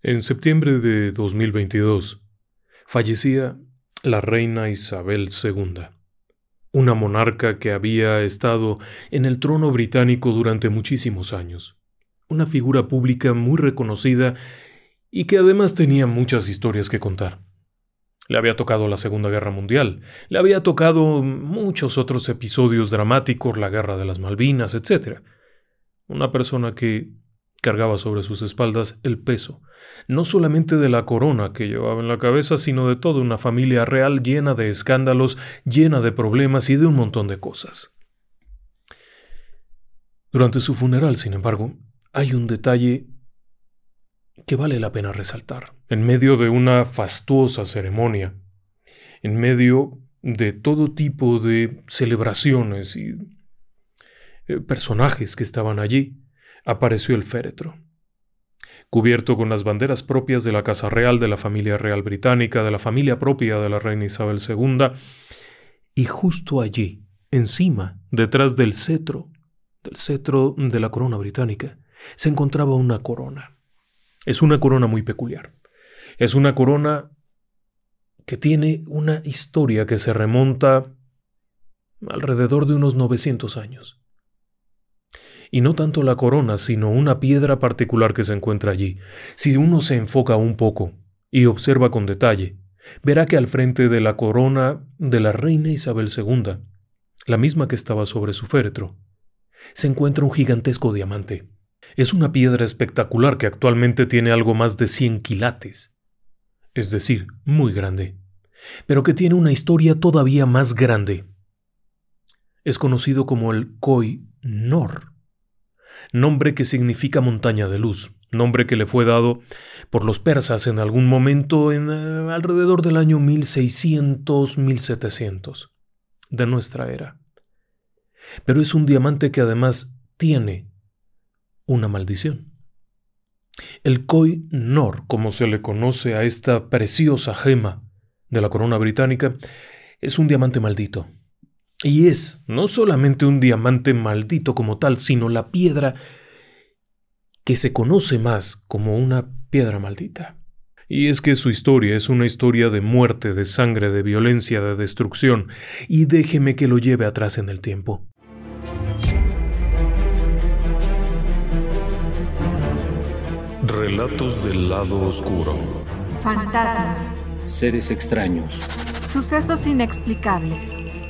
En septiembre de 2022 fallecía la reina Isabel II, una monarca que había estado en el trono británico durante muchísimos años, una figura pública muy reconocida y que además tenía muchas historias que contar. Le había tocado la Segunda Guerra Mundial, le había tocado muchos otros episodios dramáticos, la Guerra de las Malvinas, etc. Una persona que cargaba sobre sus espaldas el peso, no solamente de la corona que llevaba en la cabeza, sino de toda una familia real llena de escándalos, llena de problemas y de un montón de cosas. Durante su funeral, sin embargo, hay un detalle que vale la pena resaltar. En medio de una fastuosa ceremonia, en medio de todo tipo de celebraciones y personajes que estaban allí, apareció el féretro, cubierto con las banderas propias de la Casa Real, de la familia real británica, de la familia propia de la reina Isabel II, y justo allí, encima, detrás del cetro de la corona británica, se encontraba una corona. Es una corona muy peculiar. Es una corona que tiene una historia que se remonta alrededor de unos 900 años. Y no tanto la corona, sino una piedra particular que se encuentra allí. Si uno se enfoca un poco y observa con detalle, verá que al frente de la corona de la reina Isabel II, la misma que estaba sobre su féretro, se encuentra un gigantesco diamante. Es una piedra espectacular que actualmente tiene algo más de 100 quilates, es decir, muy grande, pero que tiene una historia todavía más grande. Es conocido como el Koh-i-Noor, nombre que significa montaña de luz, nombre que le fue dado por los persas en algún momento alrededor del año 1600-1700 de nuestra era. Pero es un diamante que además tiene una maldición. El Koh-i-Noor, como se le conoce a esta preciosa gema de la corona británica, es un diamante maldito. Y es no solamente un diamante maldito como tal, sino la piedra que se conoce más como una piedra maldita. Y es que su historia es una historia de muerte, de sangre, de violencia, de destrucción, y déjeme que lo lleve atrás en el tiempo. Relatos del lado oscuro. Fantasmas. Seres extraños. Sucesos inexplicables.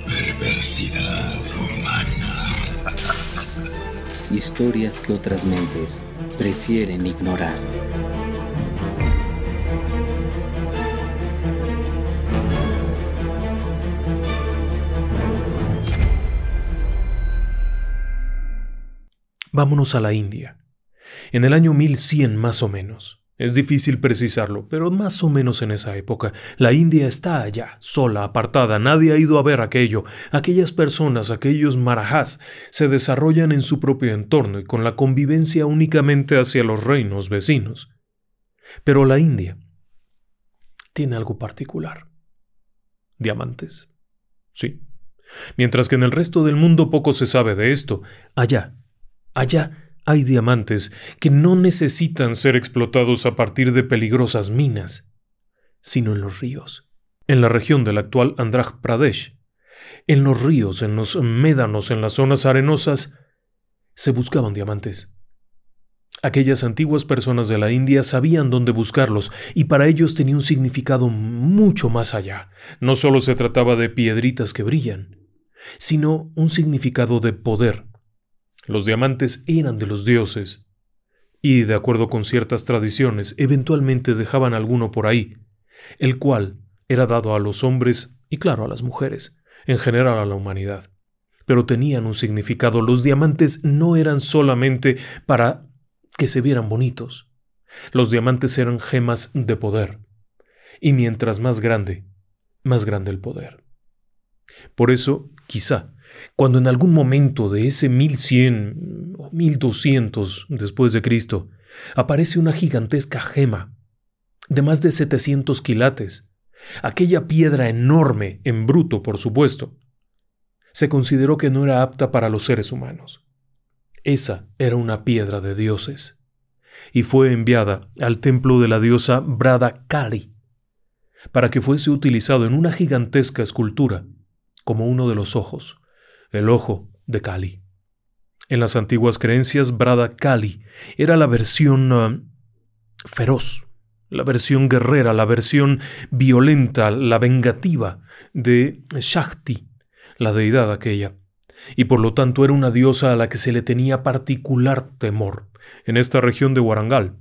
Perversidad humana. Historias que otras mentes prefieren ignorar. Vámonos a la India. En el año 1100 más o menos. Es difícil precisarlo, pero más o menos en esa época. La India está allá, sola, apartada. Nadie ha ido a ver aquello. Aquellas personas, aquellos marajás, se desarrollan en su propio entorno y con la convivencia únicamente hacia los reinos vecinos. Pero la India tiene algo particular. Diamantes. Sí. Mientras que en el resto del mundo poco se sabe de esto, allá hay diamantes que no necesitan ser explotados a partir de peligrosas minas, sino en los ríos, en la región del actual Andhra Pradesh. En los ríos, en los médanos, en las zonas arenosas, se buscaban diamantes. Aquellas antiguas personas de la India sabían dónde buscarlos y para ellos tenía un significado mucho más allá. No solo se trataba de piedritas que brillan, sino un significado de poder. Los diamantes eran de los dioses, y de acuerdo con ciertas tradiciones, eventualmente dejaban alguno por ahí, el cual era dado a los hombres y claro a las mujeres, en general a la humanidad. Pero tenían un significado. Los diamantes no eran solamente para que se vieran bonitos. Los diamantes eran gemas de poder, y mientras más grande el poder. Por eso, quizá, cuando en algún momento de ese 1100 o 1200 después de Cristo aparece una gigantesca gema de más de 700 quilates, aquella piedra enorme, en bruto por supuesto, se consideró que no era apta para los seres humanos. Esa era una piedra de dioses. y fue enviada al templo de la diosa Brada Kali para que fuese utilizado en una gigantesca escultura como uno de los ojos, el ojo de Kali. En las antiguas creencias, Brada Kali era la versión feroz, la versión guerrera, la versión violenta, la vengativa de Shakti, la deidad aquella, y por lo tanto era una diosa a la que se le tenía particular temor. En esta región de Warangal,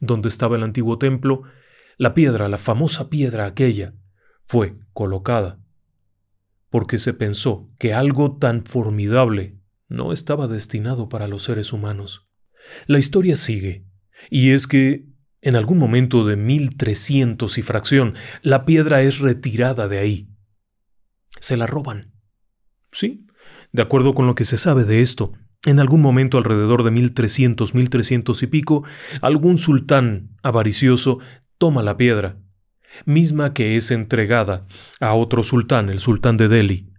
donde estaba el antiguo templo, la piedra, la famosa piedra aquella, fue colocada porque se pensó que algo tan formidable no estaba destinado para los seres humanos. La historia sigue, y es que en algún momento de 1300 y fracción, la piedra es retirada de ahí. Se la roban. Sí, de acuerdo con lo que se sabe de esto, en algún momento alrededor de 1300 y pico, algún sultán avaricioso toma la piedra, misma que es entregada a otro sultán, el sultán de Delhi.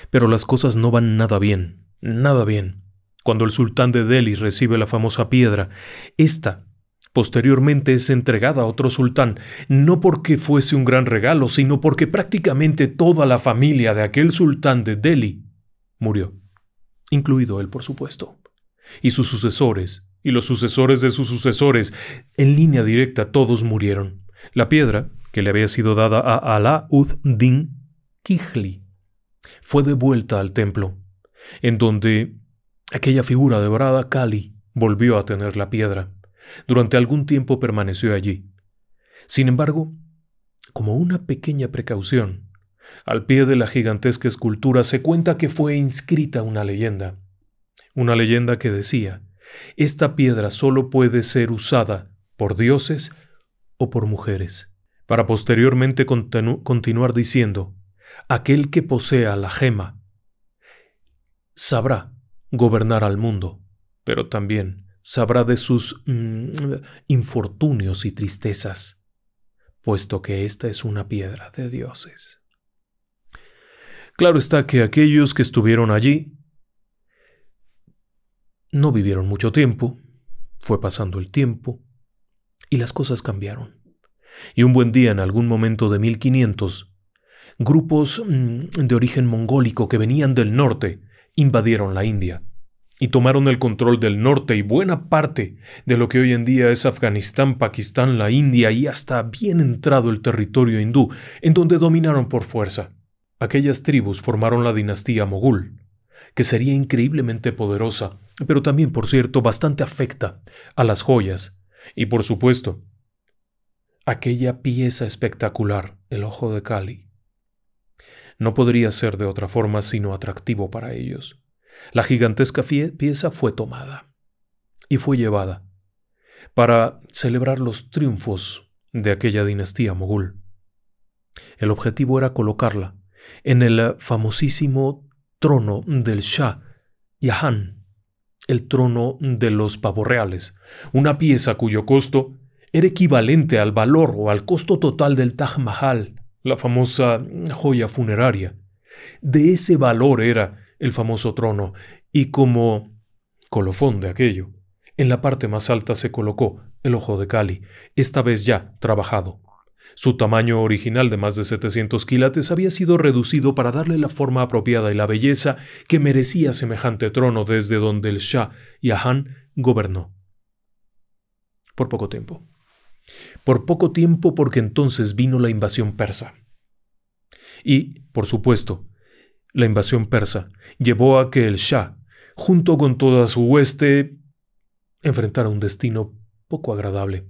Pero las cosas no van nada bien, nada bien. Cuando el sultán de Delhi recibe la famosa piedra, esta posteriormente es entregada a otro sultán, no porque fuese un gran regalo, sino porque prácticamente toda la familia de aquel sultán de Delhi murió, incluido él, por supuesto, y sus sucesores, y los sucesores de sus sucesores, en línea directa todos murieron. La piedra, que le había sido dada a Alauddin Khilji, fue devuelta al templo, en donde aquella figura de Brada Kali volvió a tener la piedra. Durante algún tiempo permaneció allí. Sin embargo, como una pequeña precaución, al pie de la gigantesca escultura se cuenta que fue inscrita una leyenda que decía: esta piedra solo puede ser usada por dioses o por mujeres, para posteriormente continuar diciendo: aquel que posea la gema sabrá gobernar al mundo, pero también sabrá de sus infortunios y tristezas, puesto que esta es una piedra de dioses. Claro está que aquellos que estuvieron allí no vivieron mucho tiempo, fue pasando el tiempo y las cosas cambiaron. Y un buen día, en algún momento de 1500, grupos de origen mongólico que venían del norte invadieron la India y tomaron el control del norte y buena parte de lo que hoy en día es Afganistán, Pakistán, la India y hasta bien entrado el territorio hindú, en donde dominaron por fuerza. Aquellas tribus formaron la dinastía mogul, que sería increíblemente poderosa, pero también, por cierto, bastante afecta a las joyas y, por supuesto, aquella pieza espectacular, el ojo de Kali. No podría ser de otra forma sino atractivo para ellos. La gigantesca pieza fue tomada y fue llevada para celebrar los triunfos de aquella dinastía mogul. El objetivo era colocarla en el famosísimo trono del Shah Jahan, el trono de los pavos reales, una pieza cuyo costo era equivalente al valor o al costo total del Taj Mahal, la famosa joya funeraria. De ese valor era el famoso trono, y como colofón de aquello, en la parte más alta se colocó el ojo de Kali, esta vez ya trabajado. Su tamaño original de más de 700 quilates había sido reducido para darle la forma apropiada y la belleza que merecía semejante trono desde donde el Shah Jahan gobernó. Por poco tiempo. Por poco tiempo, porque entonces vino la invasión persa. Y, por supuesto, la invasión persa llevó a que el Shah, junto con toda su hueste, enfrentara un destino poco agradable.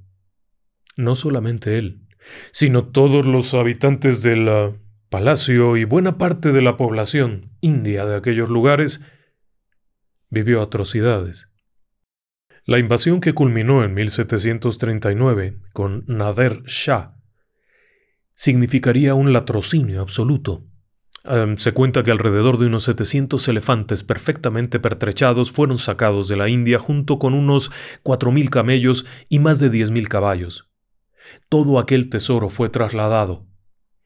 No solamente él, sino todos los habitantes del palacio y buena parte de la población india de aquellos lugares vivió atrocidades. La invasión, que culminó en 1739 con Nader Shah, significaría un latrocinio absoluto. Se cuenta que alrededor de unos 700 elefantes perfectamente pertrechados fueron sacados de la India junto con unos 4.000 camellos y más de 10.000 caballos. Todo aquel tesoro fue trasladado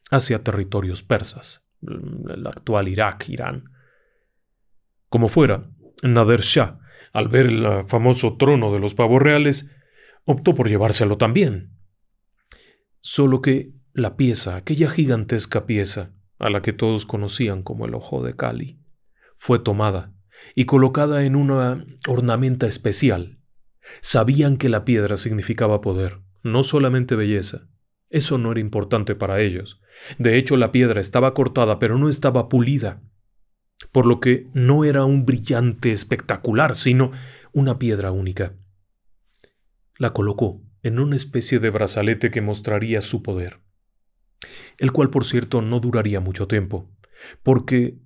hacia territorios persas, el actual Irak, Irán. Como fuera, Nader Shah, al ver el famoso trono de los pavos reales, optó por llevárselo también. Solo que la pieza, aquella gigantesca pieza, a la que todos conocían como el Ojo de Kali, fue tomada y colocada en una ornamenta especial. Sabían que la piedra significaba poder, no solamente belleza. Eso no era importante para ellos. De hecho, la piedra estaba cortada, pero no estaba pulida, por lo que no era un brillante espectacular, sino una piedra única. La colocó en una especie de brazalete que mostraría su poder, el cual, por cierto, no duraría mucho tiempo, porque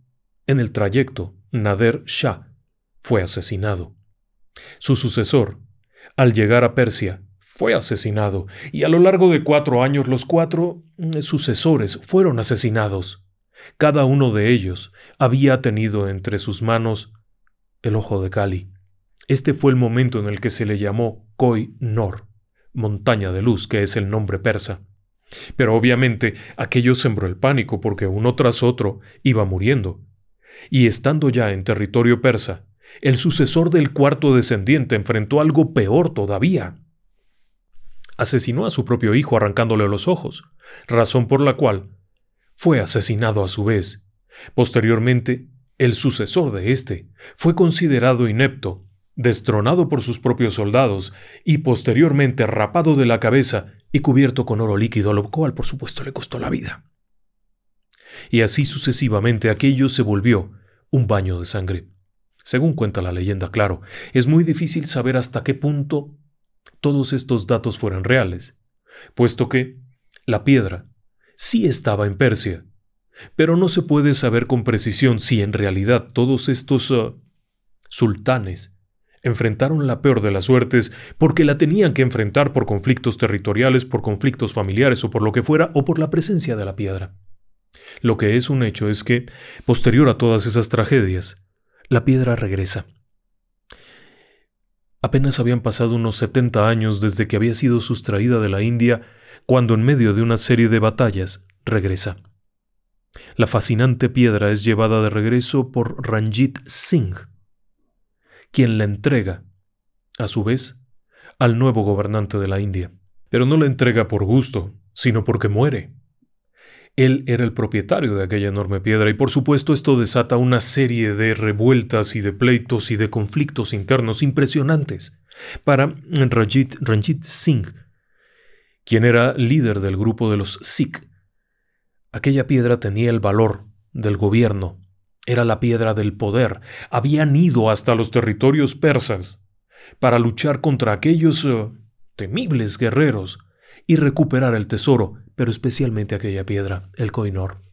en el trayecto Nader Shah fue asesinado. Su sucesor, al llegar a Persia, fue asesinado, y a lo largo de 4 años los 4 sucesores fueron asesinados. Cada uno de ellos había tenido entre sus manos el Ojo de Kali. Este fue el momento en el que se le llamó Koh-i-Noor, montaña de luz, que es el nombre persa. Pero obviamente aquello sembró el pánico porque uno tras otro iba muriendo. Y estando ya en territorio persa, el sucesor del 4º descendiente enfrentó algo peor todavía. Asesinó a su propio hijo arrancándole los ojos, razón por la cual fue asesinado a su vez. Posteriormente, el sucesor de éste fue considerado inepto, destronado por sus propios soldados y posteriormente rapado de la cabeza y cubierto con oro líquido, lo cual por supuesto le costó la vida. Y así sucesivamente aquello se volvió un baño de sangre. Según cuenta la leyenda, claro, es muy difícil saber hasta qué punto todos estos datos fueran reales, puesto que la piedra sí estaba en Persia, pero no se puede saber con precisión si en realidad todos estos sultanes enfrentaron la peor de las suertes porque la tenían que enfrentar por conflictos territoriales, por conflictos familiares o por lo que fuera, o por la presencia de la piedra. Lo que es un hecho es que, posterior a todas esas tragedias, la piedra regresa. Apenas habían pasado unos 70 años desde que había sido sustraída de la India, cuando en medio de una serie de batallas regresa. La fascinante piedra es llevada de regreso por Ranjit Singh, quien la entrega, a su vez, al nuevo gobernante de la India. Pero no la entrega por gusto, sino porque muere. Él era el propietario de aquella enorme piedra y por supuesto esto desata una serie de revueltas y de pleitos y de conflictos internos impresionantes para Ranjit Singh, quien era líder del grupo de los Sikh. Aquella piedra tenía el valor del gobierno, era la piedra del poder. Habían ido hasta los territorios persas para luchar contra aquellos temibles guerreros y recuperar el tesoro, pero especialmente aquella piedra, el Koh-i-Noor.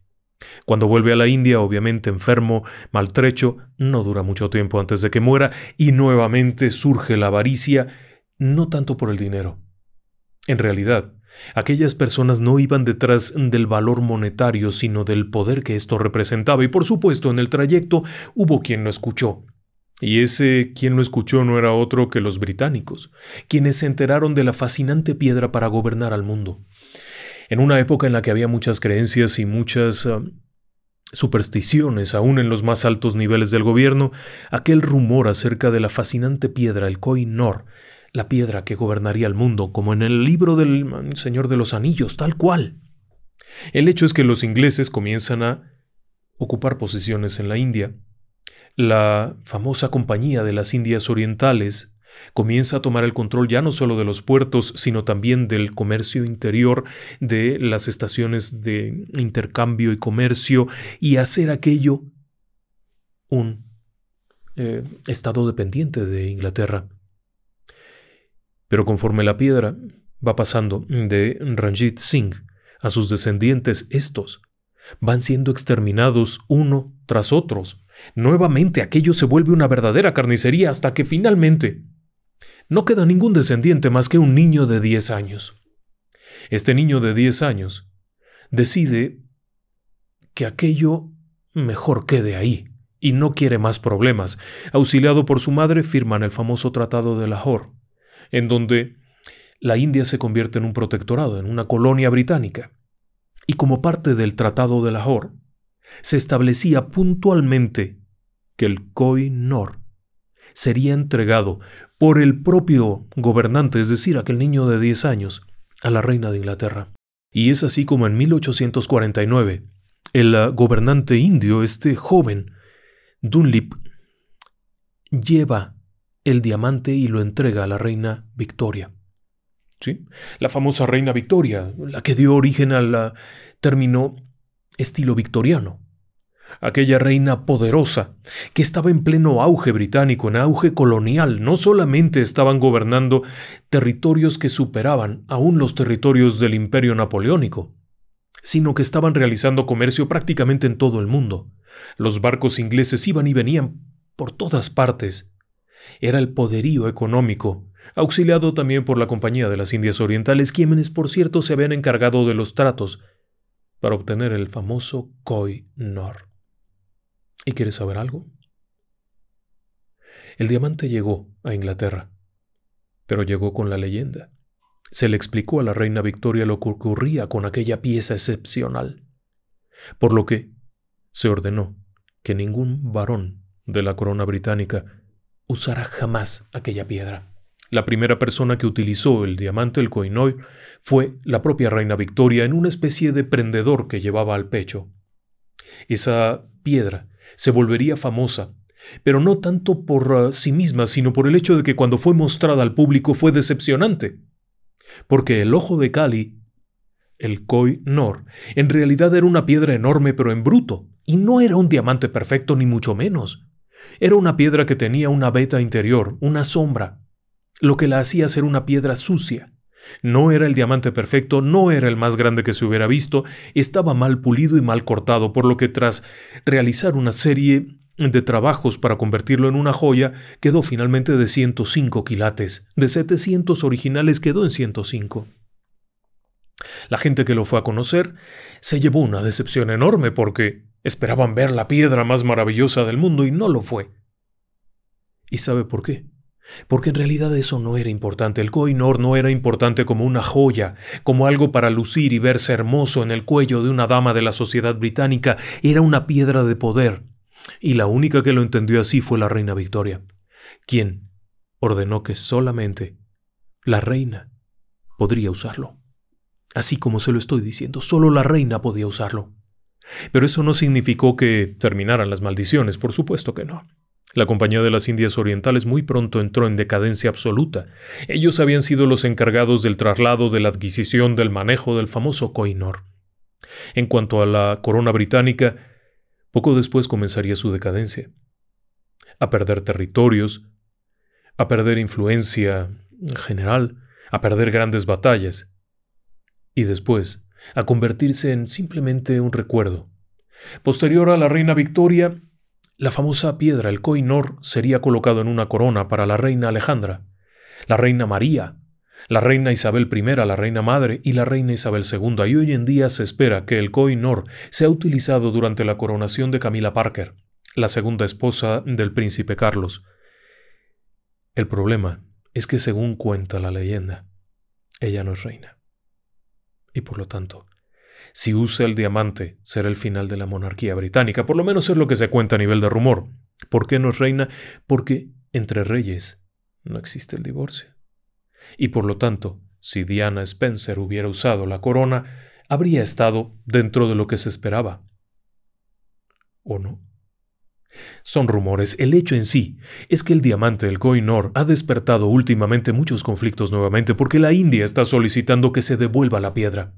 Cuando vuelve a la India, obviamente enfermo, maltrecho, no dura mucho tiempo antes de que muera y nuevamente surge la avaricia, no tanto por el dinero. En realidad, aquellas personas no iban detrás del valor monetario, sino del poder que esto representaba y por supuesto en el trayecto hubo quien lo escuchó. Y ese quien lo escuchó no era otro que los británicos, quienes se enteraron de la fascinante piedra para gobernar al mundo. En una época en la que había muchas creencias y muchas supersticiones, aún en los más altos niveles del gobierno, aquel rumor acerca de la fascinante piedra, el Koh-i-Noor, la piedra que gobernaría el mundo, como en el libro del Señor de los Anillos, tal cual. El hecho es que los ingleses comienzan a ocupar posiciones en la India. La famosa Compañía de las Indias Orientales comienza a tomar el control ya no solo de los puertos, sino también del comercio interior, de las estaciones de intercambio y comercio, y hacer aquello un estado dependiente de Inglaterra. Pero conforme la piedra va pasando de Ranjit Singh a sus descendientes, estos van siendo exterminados uno tras otros. Nuevamente aquello se vuelve una verdadera carnicería hasta que finalmente no queda ningún descendiente más que un niño de 10 años. Este niño de 10 años decide que aquello mejor quede ahí y no quiere más problemas. Auxiliado por su madre, firman el famoso Tratado de Lahore, en donde la India se convierte en un protectorado, en una colonia británica. Y como parte del Tratado de Lahore, se establecía puntualmente que el Koh-i-Noor sería entregado por el propio gobernante, es decir, aquel niño de 10 años, a la reina de Inglaterra. Y es así como en 1849, el gobernante indio, este joven, Dunlip, lleva el diamante y lo entrega a la reina Victoria. ¿Sí? La famosa reina Victoria, la que dio origen al término estilo victoriano. Aquella reina poderosa que estaba en pleno auge británico, en auge colonial. No solamente estaban gobernando territorios que superaban aún los territorios del Imperio Napoleónico, sino que estaban realizando comercio prácticamente en todo el mundo. Los barcos ingleses iban y venían por todas partes. Era el poderío económico, auxiliado también por la Compañía de las Indias Orientales, quienes por cierto se habían encargado de los tratos para obtener el famoso Koh-i-Noor. ¿Y quieres saber algo? El diamante llegó a Inglaterra, pero llegó con la leyenda. Se le explicó a la reina Victoria lo que ocurría con aquella pieza excepcional, por lo que se ordenó que ningún varón de la corona británica usara jamás aquella piedra. La primera persona que utilizó el diamante, el Koh-i-Noor, fue la propia reina Victoria en una especie de prendedor que llevaba al pecho. Esa piedra se volvería famosa, pero no tanto por sí misma, sino por el hecho de que cuando fue mostrada al público fue decepcionante. Porque el ojo de Kali, el Koh-i-Noor, en realidad era una piedra enorme pero en bruto, y no era un diamante perfecto ni mucho menos. Era una piedra que tenía una veta interior, una sombra, lo que la hacía ser una piedra sucia. No era el diamante perfecto, no era el más grande que se hubiera visto, estaba mal pulido y mal cortado, por lo que tras realizar una serie de trabajos para convertirlo en una joya, quedó finalmente de 105 quilates. De 700 originales quedó en 105. La gente que lo fue a conocer se llevó una decepción enorme porque esperaban ver la piedra más maravillosa del mundo y no lo fue. ¿Y sabe por qué? Porque en realidad eso no era importante. El Koh-i-Noor no era importante como una joya, como algo para lucir y verse hermoso en el cuello de una dama de la sociedad británica. Era una piedra de poder. Y la única que lo entendió así fue la reina Victoria, quien ordenó que solamente la reina podría usarlo. Así como se lo estoy diciendo, solo la reina podía usarlo. Pero eso no significó que terminaran las maldiciones, por supuesto que no. La Compañía de las Indias Orientales muy pronto entró en decadencia absoluta. Ellos habían sido los encargados del traslado, de la adquisición, del manejo del famoso Koh-i-Noor. En cuanto a la corona británica, poco después comenzaría su decadencia. A perder territorios, a perder influencia general, a perder grandes batallas. Y después, a convertirse en simplemente un recuerdo. Posterior a la reina Victoria, la famosa piedra, el Koh-i-Noor, sería colocado en una corona para la reina Alejandra, la reina María, la reina Isabel I, la reina madre, y la reina Isabel II. Y hoy en día se espera que el Koh-i-Noor sea utilizado durante la coronación de Camilla Parker, la segunda esposa del príncipe Carlos. El problema es que, según cuenta la leyenda, ella no es reina. Y por lo tanto, si usa el diamante, será el final de la monarquía británica. Por lo menos es lo que se cuenta a nivel de rumor. ¿Por qué no es reina? Porque entre reyes no existe el divorcio. Y por lo tanto, si Diana Spencer hubiera usado la corona, habría estado dentro de lo que se esperaba. ¿O no? Son rumores. El hecho en sí es que el diamante, el Koh-i-Noor, ha despertado últimamente muchos conflictos nuevamente porque la India está solicitando que se devuelva la piedra.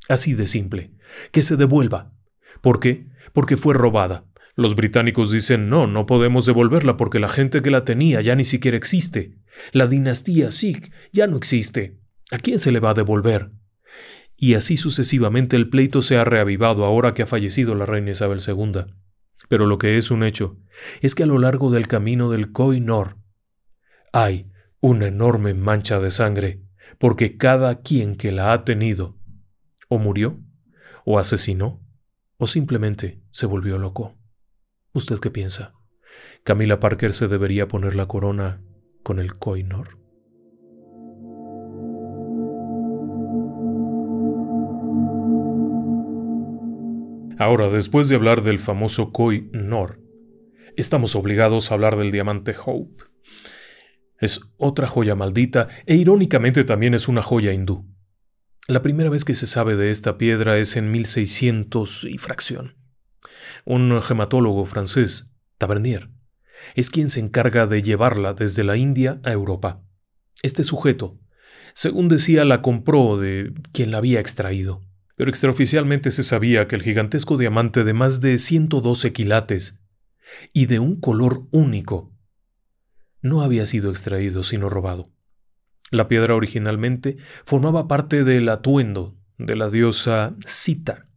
Así de simple, que se devuelva. ¿Por qué? Porque fue robada. Los británicos dicen no podemos devolverla porque la gente que la tenía ya ni siquiera existe. La dinastía Sikh ya no existe. ¿A quién se le va a devolver? Y así sucesivamente el pleito se ha reavivado ahora que ha fallecido la reina Isabel II. Pero lo que es un hecho es que a lo largo del camino del Koh-i-Noor hay una enorme mancha de sangre porque cada quien que la ha tenido o murió, o asesinó, o simplemente se volvió loco. ¿Usted qué piensa? ¿Camilla Parker se debería poner la corona con el Koh-i-Noor? Ahora, después de hablar del famoso Koh-i-Noor, estamos obligados a hablar del diamante Hope. Es otra joya maldita e irónicamente también es una joya hindú. La primera vez que se sabe de esta piedra es en 1600 y fracción. Un gematólogo francés, Tavernier, es quien se encarga de llevarla desde la India a Europa. Este sujeto, según decía, la compró de quien la había extraído, pero extraoficialmente se sabía que el gigantesco diamante de más de 112 quilates y de un color único no había sido extraído sino robado. La piedra originalmente formaba parte del atuendo de la diosa Sita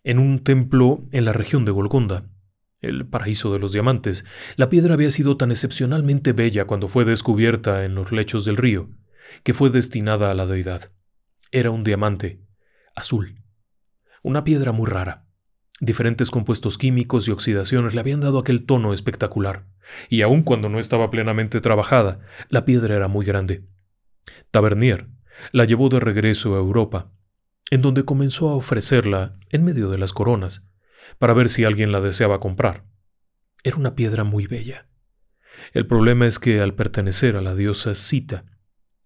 en un templo en la región de Golconda, el paraíso de los diamantes. La piedra había sido tan excepcionalmente bella cuando fue descubierta en los lechos del río, que fue destinada a la deidad. Era un diamante azul, una piedra muy rara. Diferentes compuestos químicos y oxidaciones le habían dado aquel tono espectacular, y aun cuando no estaba plenamente trabajada, la piedra era muy grande. Tavernier la llevó de regreso a Europa, en donde comenzó a ofrecerla en medio de las coronas, para ver si alguien la deseaba comprar. Era una piedra muy bella. El problema es que al pertenecer a la diosa Sita,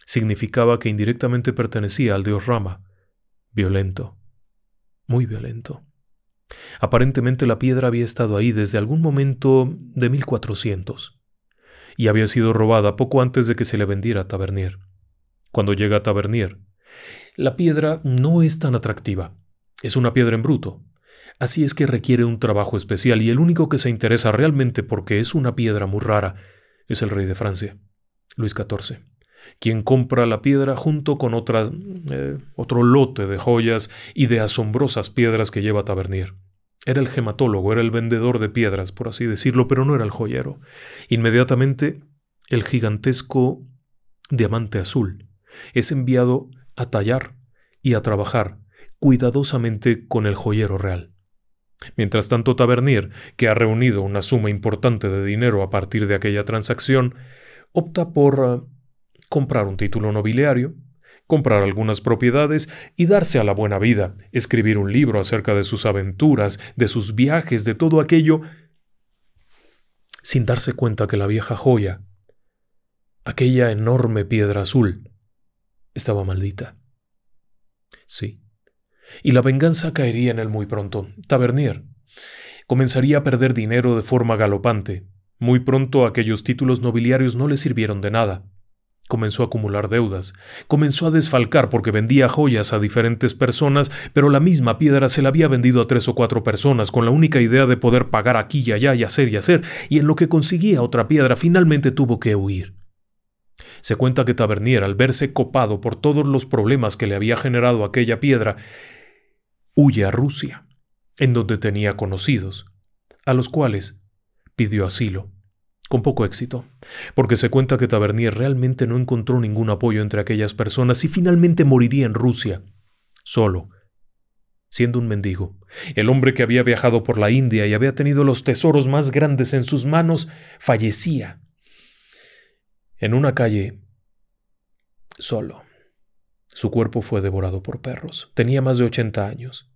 significaba que indirectamente pertenecía al dios Rama, violento, muy violento. Aparentemente la piedra había estado ahí desde algún momento de 1400 y había sido robada poco antes de que se le vendiera a Tavernier. Cuando llega a Tavernier, la piedra no es tan atractiva. Es una piedra en bruto. Así es que requiere un trabajo especial y el único que se interesa realmente porque es una piedra muy rara es el rey de Francia, Luis XIV, quien compra la piedra junto con otro lote de joyas y de asombrosas piedras que lleva Tavernier. Era el gematólogo, era el vendedor de piedras, por así decirlo, pero no era el joyero. Inmediatamente, el gigantesco diamante azul es enviado a tallar y a trabajar cuidadosamente con el joyero real. Mientras tanto, Tavernier, que ha reunido una suma importante de dinero a partir de aquella transacción, opta por comprar un título nobiliario, comprar algunas propiedades y darse a la buena vida, escribir un libro acerca de sus aventuras, de sus viajes, de todo aquello, sin darse cuenta que la vieja joya, aquella enorme piedra azul, estaba maldita. Sí. Y la venganza caería en él muy pronto. Tavernier comenzaría a perder dinero de forma galopante. Muy pronto aquellos títulos nobiliarios no le sirvieron de nada. Comenzó a acumular deudas, comenzó a desfalcar porque vendía joyas a diferentes personas, pero la misma piedra se la había vendido a 3 o 4 personas con la única idea de poder pagar aquí y allá y hacer, y en lo que conseguía otra piedra finalmente tuvo que huir. Se cuenta que Tavernier, al verse copado por todos los problemas que le había generado aquella piedra, huye a Rusia, en donde tenía conocidos, a los cuales pidió asilo. Con poco éxito, porque se cuenta que Tavernier realmente no encontró ningún apoyo entre aquellas personas y finalmente moriría en Rusia, solo, siendo un mendigo. El hombre que había viajado por la India y había tenido los tesoros más grandes en sus manos, fallecía en una calle, solo. Su cuerpo fue devorado por perros. Tenía más de 80 años.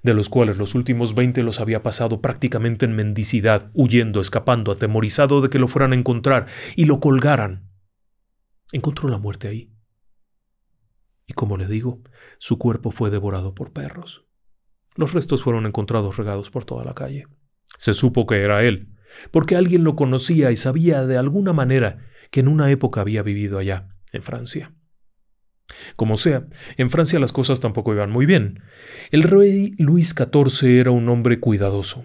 De los cuales los últimos 20 los había pasado prácticamente en mendicidad, huyendo, escapando, atemorizado de que lo fueran a encontrar y lo colgaran. Encontró la muerte ahí. Y como le digo, su cuerpo fue devorado por perros. Los restos fueron encontrados regados por toda la calle. Se supo que era él, porque alguien lo conocía y sabía de alguna manera que en una época había vivido allá, en Francia. Como sea, en Francia las cosas tampoco iban muy bien. El rey Luis XIV era un hombre cuidadoso.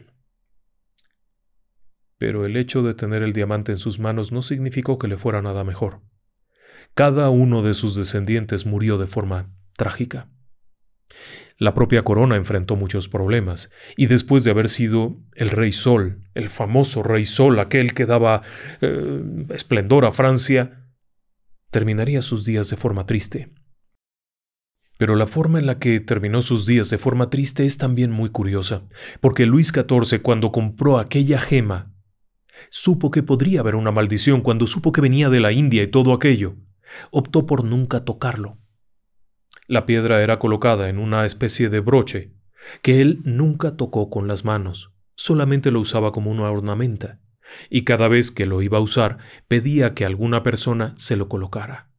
Pero el hecho de tener el diamante en sus manos no significó que le fuera nada mejor. Cada uno de sus descendientes murió de forma trágica. La propia corona enfrentó muchos problemas, y después de haber sido el Rey Sol, el famoso Rey Sol, aquel que daba esplendor a Francia, terminaría sus días de forma triste. Pero la forma en la que terminó sus días de forma triste es también muy curiosa, porque Luis XIV, cuando compró aquella gema, supo que podría haber una maldición. Cuando supo que venía de la India y todo aquello, optó por nunca tocarlo. La piedra era colocada en una especie de broche que él nunca tocó con las manos, solamente lo usaba como una ornamenta, y cada vez que lo iba a usar pedía que alguna persona se lo colocara.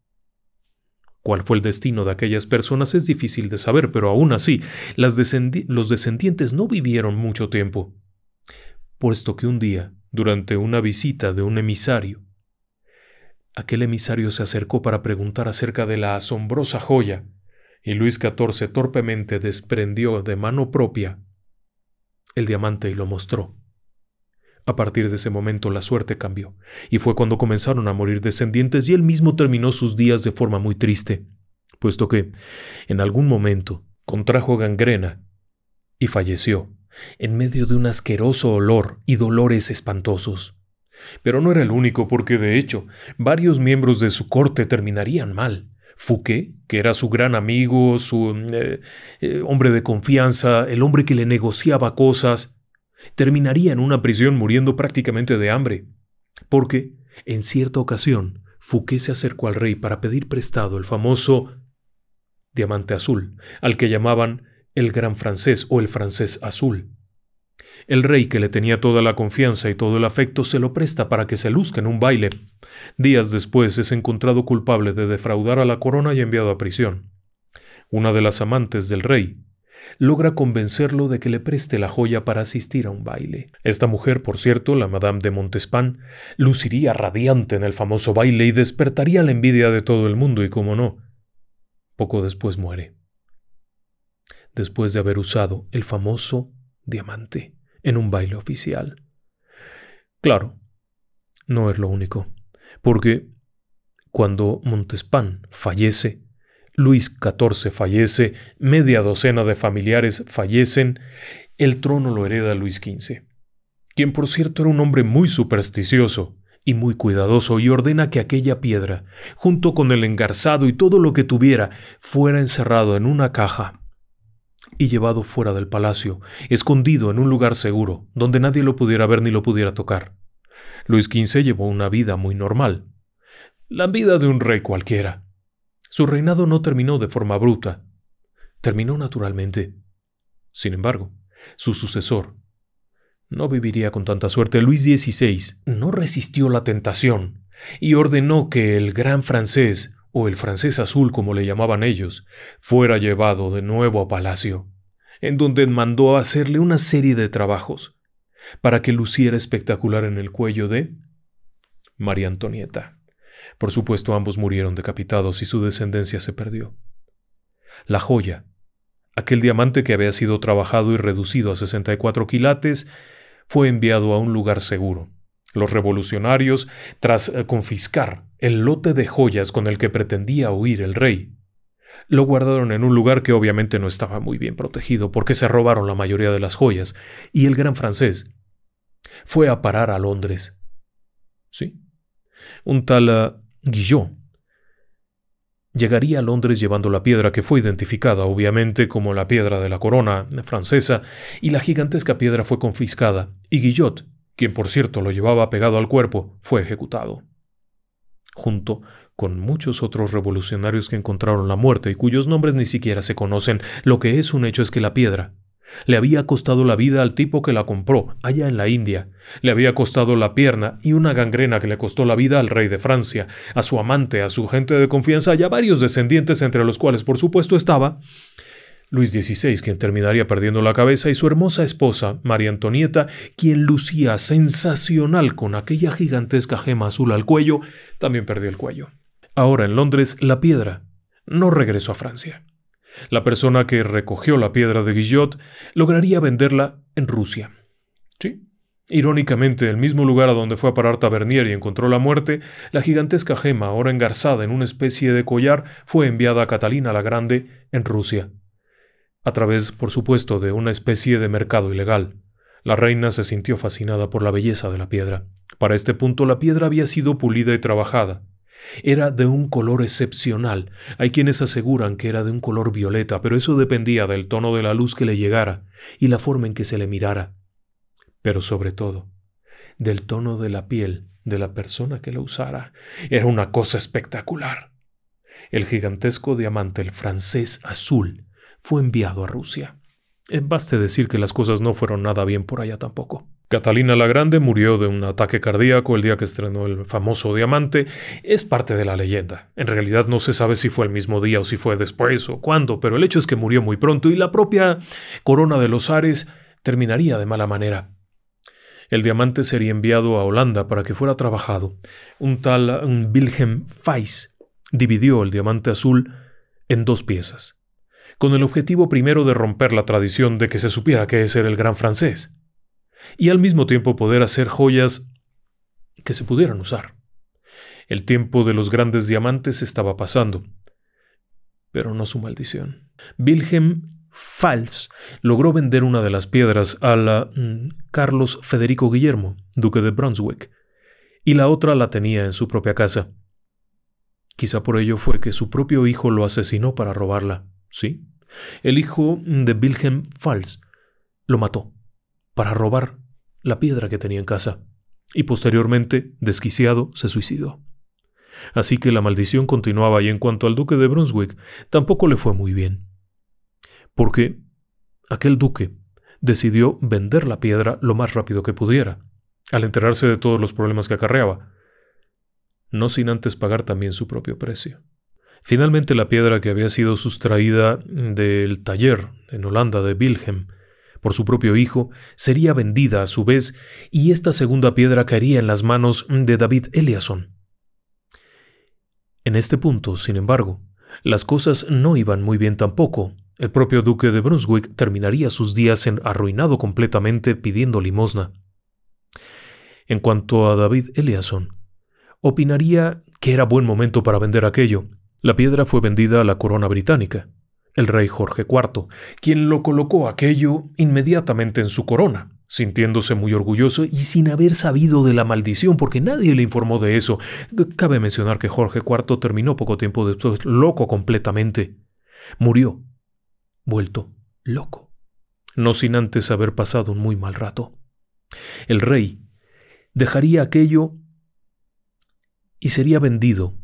¿Cuál fue el destino de aquellas personas? Es difícil de saber, pero aún así, los descendientes no vivieron mucho tiempo, puesto que un día, durante una visita de un emisario, aquel emisario se acercó para preguntar acerca de la asombrosa joya, y Luis XIV torpemente desprendió de mano propia el diamante y lo mostró. A partir de ese momento la suerte cambió, y fue cuando comenzaron a morir descendientes y él mismo terminó sus días de forma muy triste, puesto que, en algún momento, contrajo gangrena y falleció, en medio de un asqueroso olor y dolores espantosos. Pero no era el único, porque de hecho, varios miembros de su corte terminarían mal. Fouquet, que era su gran amigo, su hombre de confianza, el hombre que le negociaba cosas, terminaría en una prisión muriendo prácticamente de hambre, porque, en cierta ocasión, Fouquet se acercó al rey para pedir prestado el famoso diamante azul, al que llamaban el gran francés o el francés azul. El rey, que le tenía toda la confianza y todo el afecto, se lo presta para que se luzca en un baile. Días después es encontrado culpable de defraudar a la corona y enviado a prisión. Una de las amantes del rey logra convencerlo de que le preste la joya para asistir a un baile. Esta mujer, por cierto, la Madame de Montespan, luciría radiante en el famoso baile y despertaría la envidia de todo el mundo y, cómo no, poco después muere, después de haber usado el famoso diamante en un baile oficial. Claro, no es lo único, porque cuando Montespan fallece, Luis XIV fallece, media docena de familiares fallecen, el trono lo hereda Luis XV, quien por cierto era un hombre muy supersticioso y muy cuidadoso, y ordena que aquella piedra, junto con el engarzado y todo lo que tuviera, fuera encerrado en una caja y llevado fuera del palacio, escondido en un lugar seguro, donde nadie lo pudiera ver ni lo pudiera tocar. Luis XV llevó una vida muy normal, la vida de un rey cualquiera. Su reinado no terminó de forma bruta, terminó naturalmente. Sin embargo, su sucesor no viviría con tanta suerte. Luis XVI no resistió la tentación y ordenó que el gran francés, o el francés azul como le llamaban ellos, fuera llevado de nuevo a palacio, en donde mandó hacerle una serie de trabajos para que luciera espectacular en el cuello de María Antonieta. Por supuesto, ambos murieron decapitados y su descendencia se perdió. La joya, aquel diamante que había sido trabajado y reducido a 64 quilates, fue enviado a un lugar seguro. Los revolucionarios, tras confiscar el lote de joyas con el que pretendía huir el rey, lo guardaron en un lugar que obviamente no estaba muy bien protegido, porque se robaron la mayoría de las joyas, y el gran francés fue a parar a Londres. ¿Sí? Un tal Guillot llegaría a Londres llevando la piedra, que fue identificada obviamente como la piedra de la corona francesa, y la gigantesca piedra fue confiscada, y Guillot, quien por cierto lo llevaba pegado al cuerpo, fue ejecutado, junto con muchos otros revolucionarios que encontraron la muerte y cuyos nombres ni siquiera se conocen. Lo que es un hecho es que la piedra le había costado la vida al tipo que la compró allá en la India, le había costado la pierna y una gangrena que le costó la vida al rey de Francia, a su amante, a su gente de confianza y a varios descendientes, entre los cuales por supuesto estaba Luis XVI, quien terminaría perdiendo la cabeza, y su hermosa esposa, María Antonieta, quien lucía sensacional con aquella gigantesca gema azul al cuello, también perdió el cuello. Ahora en Londres la piedra no regresó a Francia. La persona que recogió la piedra de Guillot lograría venderla en Rusia. Sí, irónicamente, el mismo lugar a donde fue a parar Tavernier y encontró la muerte, la gigantesca gema, ahora engarzada en una especie de collar, fue enviada a Catalina la Grande en Rusia, a través, por supuesto, de una especie de mercado ilegal. La reina se sintió fascinada por la belleza de la piedra. Para este punto la piedra había sido pulida y trabajada. Era de un color excepcional. Hay quienes aseguran que era de un color violeta, pero eso dependía del tono de la luz que le llegara y la forma en que se le mirara. Pero sobre todo, del tono de la piel de la persona que la usara. Era una cosa espectacular. El gigantesco diamante, el francés azul, fue enviado a Rusia. Baste decir que las cosas no fueron nada bien por allá tampoco. Catalina la Grande murió de un ataque cardíaco el día que estrenó el famoso diamante. Es parte de la leyenda. En realidad no se sabe si fue el mismo día o si fue después o cuándo, pero el hecho es que murió muy pronto y la propia corona de los Ares terminaría de mala manera. El diamante sería enviado a Holanda para que fuera trabajado. Un tal Wilhelm Fais dividió el diamante azul en 2 piezas, con el objetivo primero de romper la tradición de que se supiera que ese era el gran francés, y al mismo tiempo poder hacer joyas que se pudieran usar. El tiempo de los grandes diamantes estaba pasando, pero no su maldición. Wilhelm Fals logró vender una de las piedras a Carlos Federico Guillermo, duque de Brunswick, y la otra la tenía en su propia casa. Quizá por ello fue que su propio hijo lo asesinó para robarla. Sí, el hijo de Wilhelm Fals lo mató para robar la piedra que tenía en casa, y posteriormente, desquiciado, se suicidó. Así que la maldición continuaba, y en cuanto al duque de Brunswick, tampoco le fue muy bien, porque aquel duque decidió vender la piedra lo más rápido que pudiera, al enterarse de todos los problemas que acarreaba, no sin antes pagar también su propio precio. Finalmente la piedra, que había sido sustraída del taller en Holanda de Wilhelm por su propio hijo, sería vendida a su vez, y esta segunda piedra caería en las manos de David Eliasson. En este punto, sin embargo, las cosas no iban muy bien tampoco. El propio duque de Brunswick terminaría sus días arruinado completamente pidiendo limosna. En cuanto a David Eliasson, opinaría que era buen momento para vender aquello. La piedra fue vendida a la corona británica, el rey Jorge IV, quien lo colocó aquello inmediatamente en su corona, sintiéndose muy orgulloso y sin haber sabido de la maldición, porque nadie le informó de eso. Cabe mencionar que Jorge IV terminó poco tiempo después loco completamente. Murió, vuelto loco, no sin antes haber pasado un muy mal rato. El rey dejaría aquello y sería vendido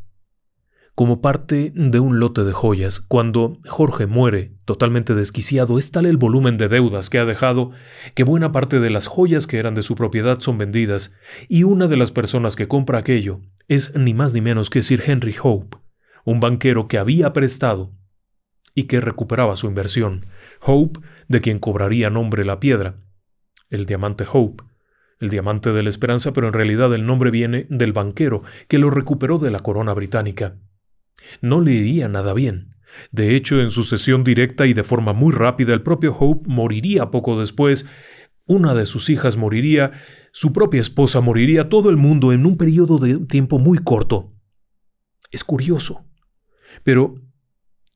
como parte de un lote de joyas. Cuando Jorge muere, totalmente desquiciado, es tal el volumen de deudas que ha dejado que buena parte de las joyas que eran de su propiedad son vendidas, y una de las personas que compra aquello es ni más ni menos que Sir Henry Hope, un banquero que había prestado y que recuperaba su inversión. Hope, de quien cobraría nombre la piedra, el diamante Hope, el diamante de la esperanza, pero en realidad el nombre viene del banquero que lo recuperó de la corona británica. No le iría nada bien. De hecho, en sucesión directa y de forma muy rápida, el propio Hope moriría poco después, una de sus hijas moriría, su propia esposa moriría, todo el mundo en un periodo de tiempo muy corto. Es curioso. Pero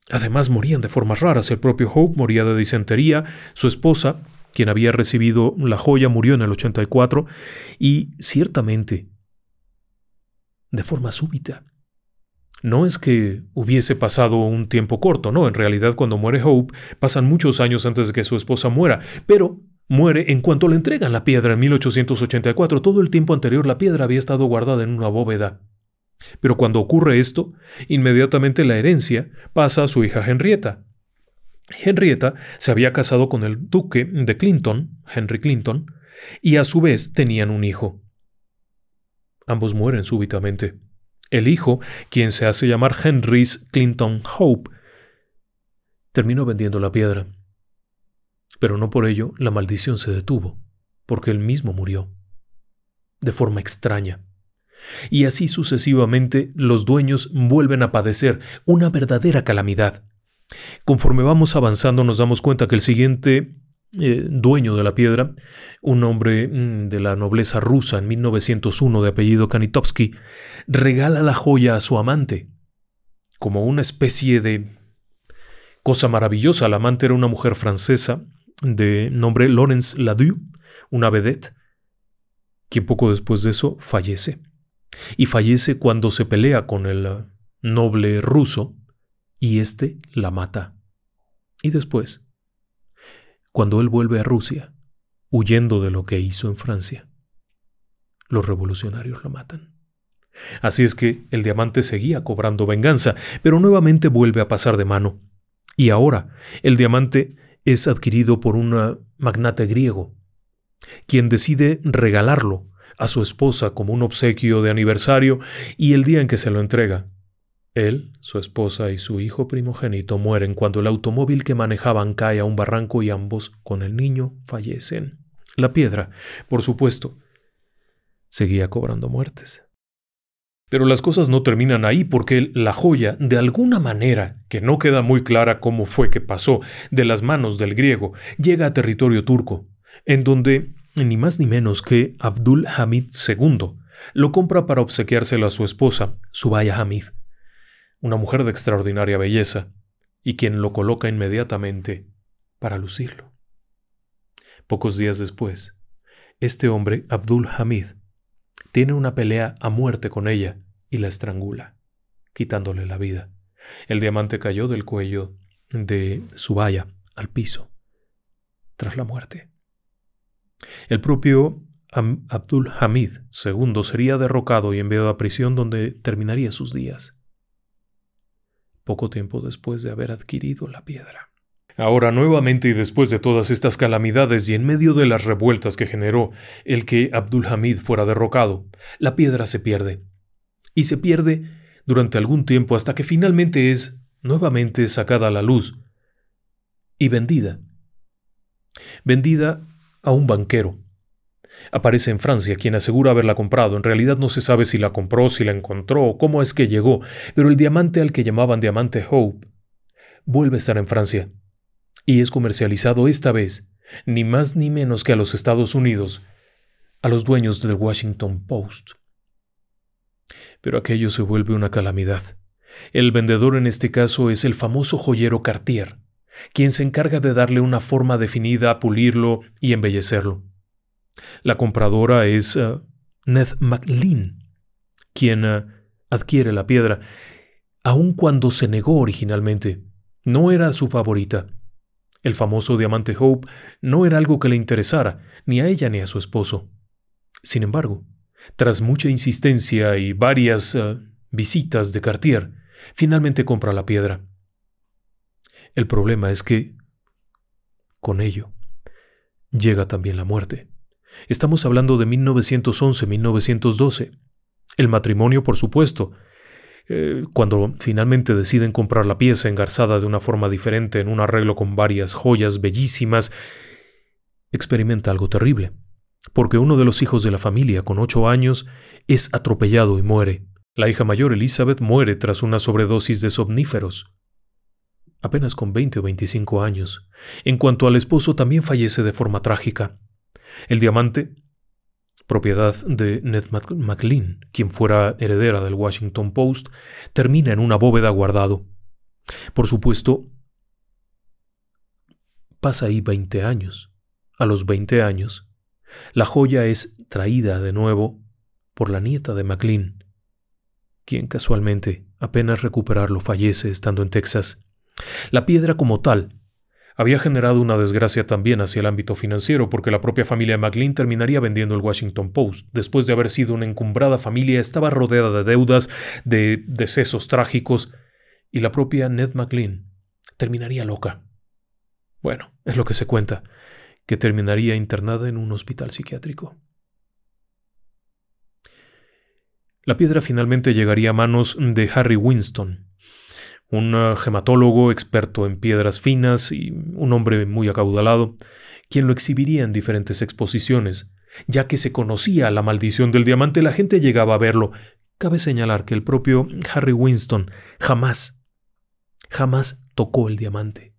además morían de formas raras. El propio Hope moría de disentería, su esposa, quien había recibido la joya, murió en el 84, y ciertamente de forma súbita. No es que hubiese pasado un tiempo corto, no, en realidad cuando muere Hope pasan muchos años antes de que su esposa muera, pero muere en cuanto le entregan la piedra en 1884. Todo el tiempo anterior la piedra había estado guardada en una bóveda. Pero cuando ocurre esto, inmediatamente la herencia pasa a su hija Henrietta. Henrietta se había casado con el duque de Clinton, Henry Clinton, y a su vez tenían un hijo. Ambos mueren súbitamente. El hijo, quien se hace llamar Henry Clinton Hope, terminó vendiendo la piedra. Pero no por ello la maldición se detuvo, porque él mismo murió, de forma extraña. Y así sucesivamente los dueños vuelven a padecer una verdadera calamidad. Conforme vamos avanzando nos damos cuenta que el siguiente dueño de la piedra, un hombre de la nobleza rusa en 1901 de apellido Kanitovsky, regala la joya a su amante, como una especie de cosa maravillosa. La amante era una mujer francesa de nombre Laurence Ladue, una vedette, quien poco después de eso fallece. Y fallece cuando se pelea con el noble ruso, y éste la mata. Y después, cuando él vuelve a Rusia, huyendo de lo que hizo en Francia, los revolucionarios lo matan. Así es que el diamante seguía cobrando venganza, pero nuevamente vuelve a pasar de mano. Y ahora el diamante es adquirido por un magnate griego, quien decide regalarlo a su esposa como un obsequio de aniversario, y el día en que se lo entrega, él, su esposa y su hijo primogénito mueren cuando el automóvil que manejaban cae a un barranco y ambos, con el niño, fallecen. La piedra, por supuesto, seguía cobrando muertes. Pero las cosas no terminan ahí, porque la joya, de alguna manera, que no queda muy clara cómo fue que pasó de las manos del griego, llega a territorio turco, en donde ni más ni menos que Abdul Hamid II lo compra para obsequiárselo a su esposa, Subaya Hamid, una mujer de extraordinaria belleza, y quien lo coloca inmediatamente para lucirlo. Pocos días después, este hombre, Abdul Hamid, tiene una pelea a muerte con ella y la estrangula, quitándole la vida. El diamante cayó del cuello de Subaya al piso, tras la muerte. El propio Abdul Hamid II sería derrocado y enviado a prisión, donde terminaría sus días, poco tiempo después de haber adquirido la piedra. Ahora, nuevamente, y después de todas estas calamidades y en medio de las revueltas que generó el que Abdul Hamid fuera derrocado, la piedra se pierde. Y se pierde durante algún tiempo, hasta que finalmente es nuevamente sacada a la luz y vendida. Vendida a un banquero. Aparece en Francia, quien asegura haberla comprado. En realidad no se sabe si la compró, si la encontró o cómo es que llegó, pero el diamante, al que llamaban diamante Hope, vuelve a estar en Francia y es comercializado esta vez, ni más ni menos que a los Estados Unidos, a los dueños del Washington Post. Pero aquello se vuelve una calamidad. El vendedor en este caso es el famoso joyero Cartier, quien se encarga de darle una forma definida, pulirlo y embellecerlo. La compradora es Ned McLean, quien adquiere la piedra, aun cuando se negó originalmente. No era su favorita. El famoso diamante Hope no era algo que le interesara, ni a ella ni a su esposo. Sin embargo, tras mucha insistencia y varias visitas de Cartier, finalmente compra la piedra. El problema es que, con ello, llega también la muerte. Estamos hablando de 1911-1912. El matrimonio, por supuesto, cuando finalmente deciden comprar la pieza engarzada de una forma diferente en un arreglo con varias joyas bellísimas, experimenta algo terrible, porque uno de los hijos de la familia, con 8 años, es atropellado y muere. La hija mayor, Elizabeth, muere tras una sobredosis de somníferos, apenas con 20 o 25 años. En cuanto al esposo, también fallece de forma trágica. El diamante, propiedad de Ned McLean, quien fuera heredera del Washington Post, termina en una bóveda guardado. Por supuesto, pasa ahí 20 años. A los 20 años, la joya es traída de nuevo por la nieta de McLean, quien casualmente, apenas recuperarlo, fallece estando en Texas. La piedra como tal había generado una desgracia también hacia el ámbito financiero, porque la propia familia de McLean terminaría vendiendo el Washington Post. Después de haber sido una encumbrada familia, estaba rodeada de deudas, de decesos trágicos, y la propia Ned McLean terminaría loca. Bueno, es lo que se cuenta, que terminaría internada en un hospital psiquiátrico. La piedra finalmente llegaría a manos de Harry Winston, un gematólogo experto en piedras finas y un hombre muy acaudalado, quien lo exhibiría en diferentes exposiciones. Ya que se conocía la maldición del diamante, la gente llegaba a verlo. Cabe señalar que el propio Harry Winston jamás tocó el diamante.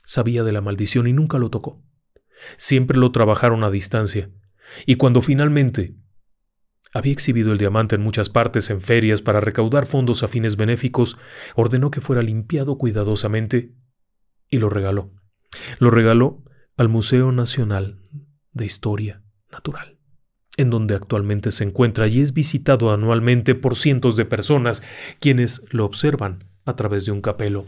Sabía de la maldición y nunca lo tocó. Siempre lo trabajaron a distancia. Y cuando finalmente había exhibido el diamante en muchas partes, en ferias, para recaudar fondos a fines benéficos, ordenó que fuera limpiado cuidadosamente y lo regaló. Lo regaló al Museo Nacional de Historia Natural, en donde actualmente se encuentra y es visitado anualmente por cientos de personas, quienes lo observan a través de un capelo.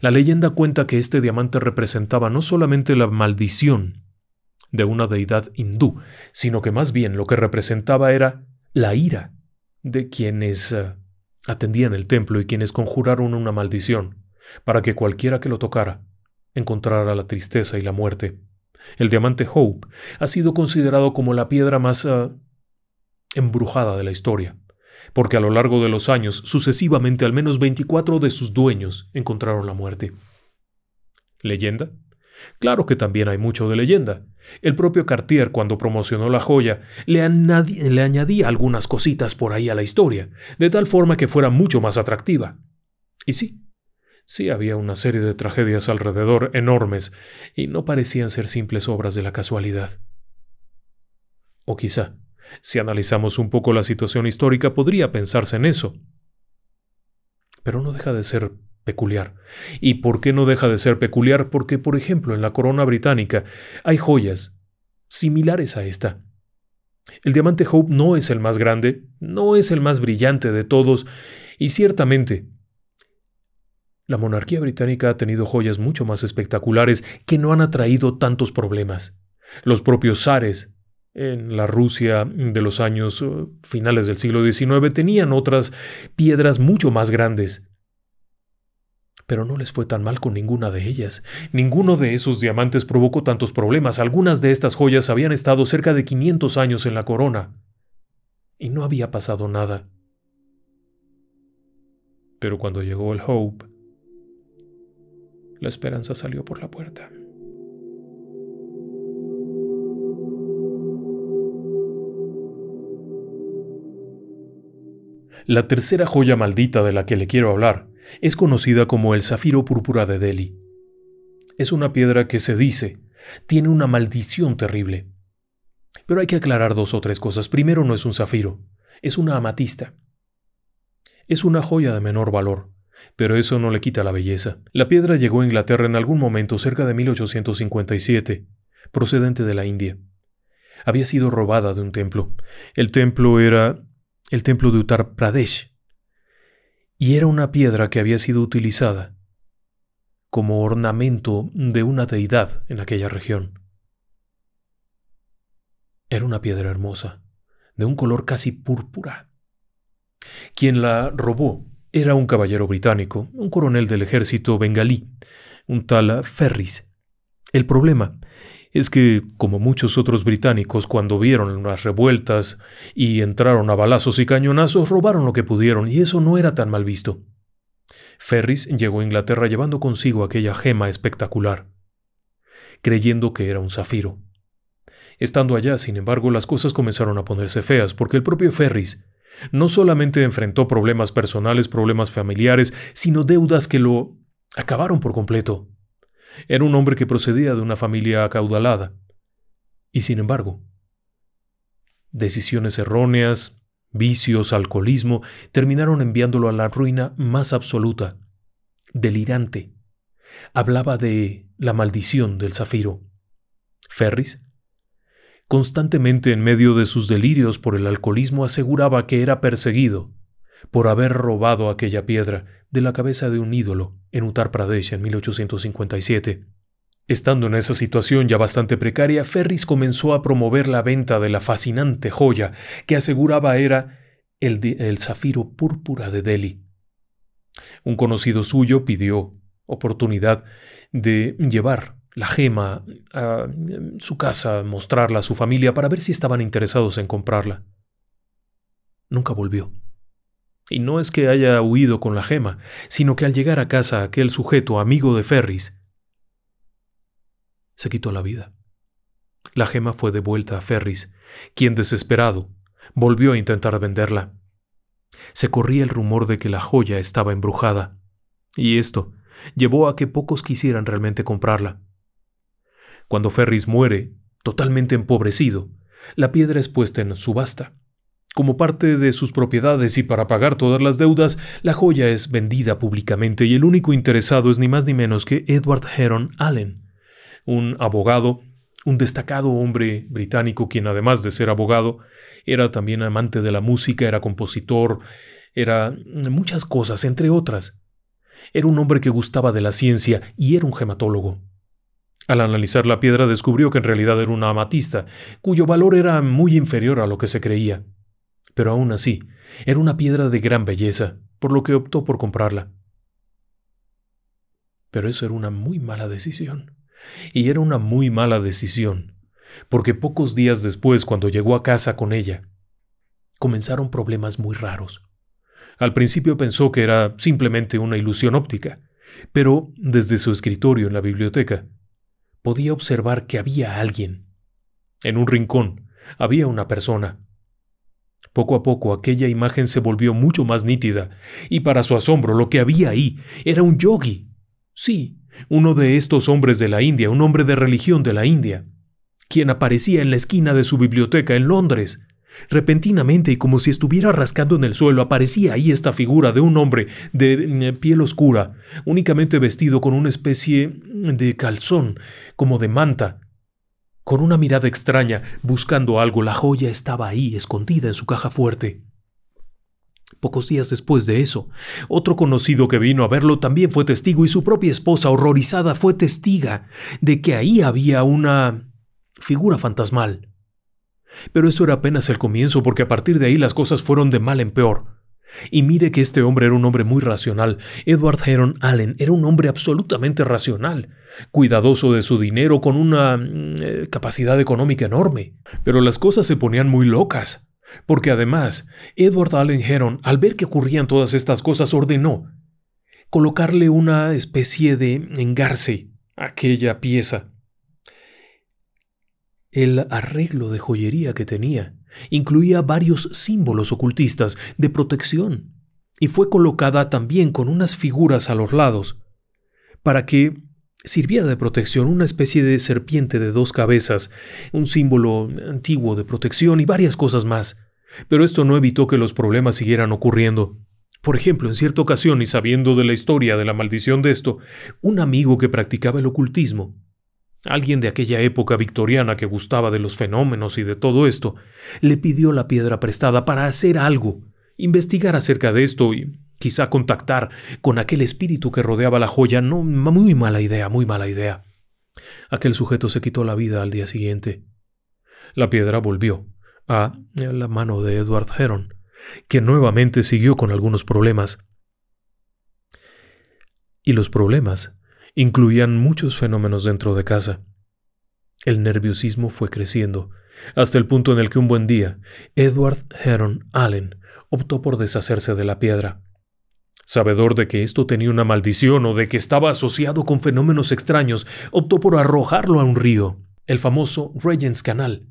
La leyenda cuenta que este diamante representaba no solamente la maldición de una deidad hindú, sino que más bien lo que representaba era la ira de quienes atendían el templo y quienes conjuraron una maldición para que cualquiera que lo tocara encontrara la tristeza y la muerte. El diamante Hope ha sido considerado como la piedra más embrujada de la historia, porque a lo largo de los años, sucesivamente al menos 24 de sus dueños encontraron la muerte. ¿Leyenda? Claro que también hay mucho de leyenda. El propio Cartier, cuando promocionó la joya, le añadía algunas cositas por ahí a la historia, de tal forma que fuera mucho más atractiva. Y sí había una serie de tragedias alrededor enormes, y no parecían ser simples obras de la casualidad. O quizá, si analizamos un poco la situación histórica, podría pensarse en eso. Pero no deja de ser peculiar. ¿Y por qué no deja de ser peculiar? Porque, por ejemplo, en la corona británica hay joyas similares a esta. El diamante Hope no es el más grande, no es el más brillante de todos, y ciertamente la monarquía británica ha tenido joyas mucho más espectaculares que no han atraído tantos problemas. Los propios zares en la Rusia de los años finales del siglo XIX tenían otras piedras mucho más grandes. Pero no les fue tan mal con ninguna de ellas. Ninguno de esos diamantes provocó tantos problemas. Algunas de estas joyas habían estado cerca de 500 años en la corona. Y no había pasado nada. Pero cuando llegó el Hope, la esperanza salió por la puerta. La tercera joya maldita de la que le quiero hablar es conocida como el zafiro púrpura de Delhi. Es una piedra que se dice tiene una maldición terrible. Pero hay que aclarar 2 o 3 cosas. Primero, no es un zafiro, es una amatista. Es una joya de menor valor, pero eso no le quita la belleza. La piedra llegó a Inglaterra en algún momento cerca de 1857, procedente de la India. Había sido robada de un templo. El templo era el templo de Uttar Pradesh, y era una piedra que había sido utilizada como ornamento de una deidad en aquella región. Era una piedra hermosa, de un color casi púrpura. Quien la robó era un caballero británico, un coronel del ejército bengalí, un tal Ferris. El problema es que, como muchos otros británicos, cuando vieron las revueltas y entraron a balazos y cañonazos, robaron lo que pudieron, y eso no era tan mal visto. Ferris llegó a Inglaterra llevando consigo aquella gema espectacular, creyendo que era un zafiro. Estando allá, sin embargo, las cosas comenzaron a ponerse feas, porque el propio Ferris no solamente enfrentó problemas personales, problemas familiares, sino deudas que lo acabaron por completo. Era un hombre que procedía de una familia acaudalada. Y sin embargo, decisiones erróneas, vicios, alcoholismo, terminaron enviándolo a la ruina más absoluta. Delirante. Hablaba de la maldición del zafiro. Ferris, constantemente en medio de sus delirios por el alcoholismo, aseguraba que era perseguido por haber robado aquella piedra de la cabeza de un ídolo en Uttar Pradesh en 1857. Estando en esa situación ya bastante precaria, Ferris comenzó a promover la venta de la fascinante joya que aseguraba era el zafiro púrpura de Delhi. Un conocido suyo pidió oportunidad de llevar la gema a su casa, mostrarla a su familia para ver si estaban interesados en comprarla. Nunca volvió. Y no es que haya huido con la gema, sino que al llegar a casa aquel sujeto, amigo de Ferris, se quitó la vida. La gema fue devuelta a Ferris, quien, desesperado, volvió a intentar venderla. Se corría el rumor de que la joya estaba embrujada, y esto llevó a que pocos quisieran realmente comprarla. Cuando Ferris muere, totalmente empobrecido, la piedra es puesta en subasta. Como parte de sus propiedades y para pagar todas las deudas, la joya es vendida públicamente y el único interesado es ni más ni menos que Edward Heron Allen, un abogado, un destacado hombre británico quien, además de ser abogado, era también amante de la música, era compositor, era muchas cosas, entre otras. Era un hombre que gustaba de la ciencia y era un gematólogo. Al analizar la piedra descubrió que en realidad era una amatista, cuyo valor era muy inferior a lo que se creía. Pero aún así, era una piedra de gran belleza, por lo que optó por comprarla. Pero eso era una muy mala decisión, Y era una muy mala decisión, porque pocos días después, cuando llegó a casa con ella, comenzaron problemas muy raros. Al principio pensó que era simplemente una ilusión óptica, pero desde su escritorio en la biblioteca podía observar que había alguien. En un rincón había una persona. Poco a poco aquella imagen se volvió mucho más nítida, y para su asombro lo que había ahí era un yogi. Sí, uno de estos hombres de la India, un hombre de religión de la India, quien aparecía en la esquina de su biblioteca en Londres. Repentinamente y como si estuviera rascando en el suelo, aparecía ahí esta figura de un hombre de piel oscura, únicamente vestido con una especie de calzón, como de manta, con una mirada extraña, buscando algo. La joya estaba ahí, escondida en su caja fuerte. Pocos días después de eso, otro conocido que vino a verlo también fue testigo, y su propia esposa, horrorizada, fue testiga de que ahí había una figura fantasmal. Pero eso era apenas el comienzo, porque a partir de ahí las cosas fueron de mal en peor. Y mire que este hombre era un hombre muy racional. Edward Heron Allen era un hombre absolutamente racional, cuidadoso de su dinero, con una capacidad económica enorme. Pero las cosas se ponían muy locas, porque además Edward Allen Heron, al ver que ocurrían todas estas cosas, ordenó colocarle una especie de engarce a aquella pieza. El arreglo de joyería que tenía incluía varios símbolos ocultistas de protección, y fue colocada también con unas figuras a los lados para que sirviera de protección, una especie de serpiente de 2 cabezas, un símbolo antiguo de protección y varias cosas más. Pero esto no evitó que los problemas siguieran ocurriendo. Por ejemplo, en cierta ocasión, y sabiendo de la historia de la maldición de esto, un amigo que practicaba el ocultismo, alguien de aquella época victoriana que gustaba de los fenómenos y de todo esto, le pidió la piedra prestada para hacer algo, investigar acerca de esto y quizá contactar con aquel espíritu que rodeaba la joya. No, muy mala idea, muy mala idea. Aquel sujeto se quitó la vida al día siguiente. La piedra volvió a la mano de Edward Heron, que nuevamente siguió con algunos problemas. Y los problemas incluían muchos fenómenos dentro de casa. El nerviosismo fue creciendo, hasta el punto en el que un buen día, Edward Heron Allen optó por deshacerse de la piedra. Sabedor de que esto tenía una maldición o de que estaba asociado con fenómenos extraños, optó por arrojarlo a un río, el famoso Regent's Canal.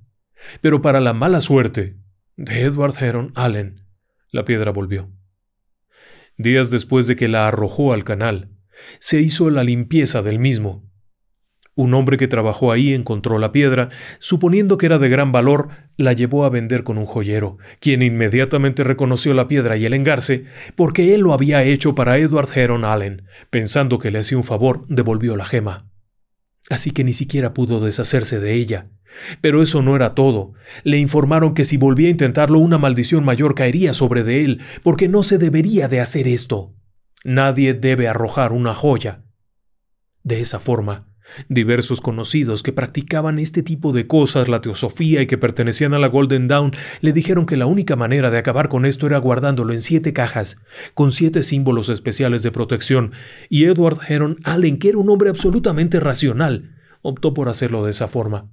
Pero para la mala suerte de Edward Heron Allen, la piedra volvió. Días después de que la arrojó al canal, se hizo la limpieza del mismo. Un hombre que trabajó ahí encontró la piedra, suponiendo que era de gran valor, la llevó a vender con un joyero, quien inmediatamente reconoció la piedra y el engarce, porque él lo había hecho para Edward Heron Allen. Pensando que le hacía un favor, devolvió la gema. Así que ni siquiera pudo deshacerse de ella. Pero eso no era todo. Le informaron que si volvía a intentarlo, una maldición mayor caería sobre de él, porque no se debería de hacer esto. Nadie debe arrojar una joya. De esa forma, diversos conocidos que practicaban este tipo de cosas, la teosofía y que pertenecían a la Golden Dawn, le dijeron que la única manera de acabar con esto era guardándolo en 7 cajas, con 7 símbolos especiales de protección, y Edward Heron Allen, que era un hombre absolutamente racional, optó por hacerlo de esa forma.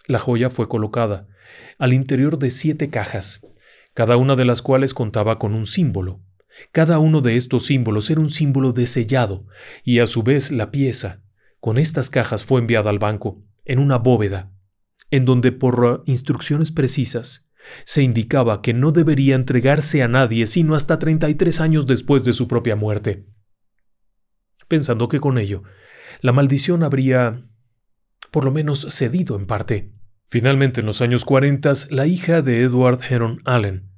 La joya fue colocada al interior de 7 cajas, cada una de las cuales contaba con un símbolo. Cada uno de estos símbolos era un símbolo de sellado, y a su vez la pieza con estas cajas fue enviada al banco, en una bóveda, en donde por instrucciones precisas se indicaba que no debería entregarse a nadie sino hasta 33 años después de su propia muerte. Pensando que con ello la maldición habría por lo menos cedido en parte. Finalmente, en los años 40, la hija de Edward Heron Allen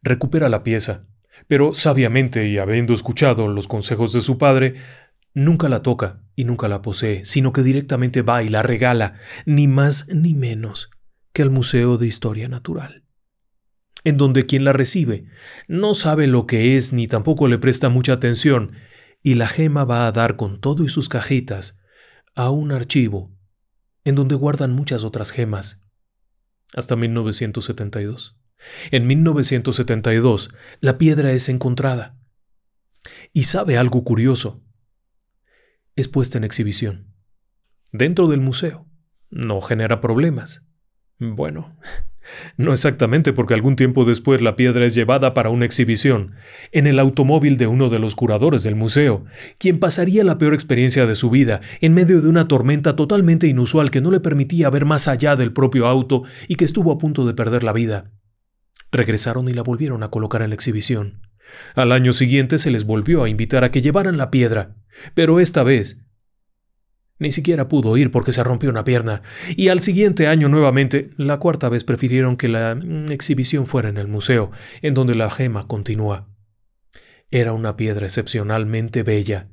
recupera la pieza, pero sabiamente y habiendo escuchado los consejos de su padre, nunca la toca y nunca la posee, sino que directamente va y la regala, ni más ni menos que al Museo de Historia Natural, en donde quien la recibe no sabe lo que es ni tampoco le presta mucha atención, y la gema va a dar con todo y sus cajitas a un archivo en donde guardan muchas otras gemas, hasta 1972. En 1972, la piedra es encontrada. Y sabe algo curioso. Es puesta en exhibición. dentro del museo. No genera problemas. Bueno, no exactamente, porque algún tiempo después la piedra es llevada para una exhibición en el automóvil de uno de los curadores del museo, quien pasaría la peor experiencia de su vida en medio de una tormenta totalmente inusual que no le permitía ver más allá del propio auto y que estuvo a punto de perder la vida. Regresaron y la volvieron a colocar en la exhibición. Al año siguiente se les volvió a invitar a que llevaran la piedra, pero esta vez ni siquiera pudo ir porque se rompió una pierna, y al siguiente año nuevamente, la cuarta vez prefirieron que la exhibición fuera en el museo, en donde la gema continúa. Era una piedra excepcionalmente bella,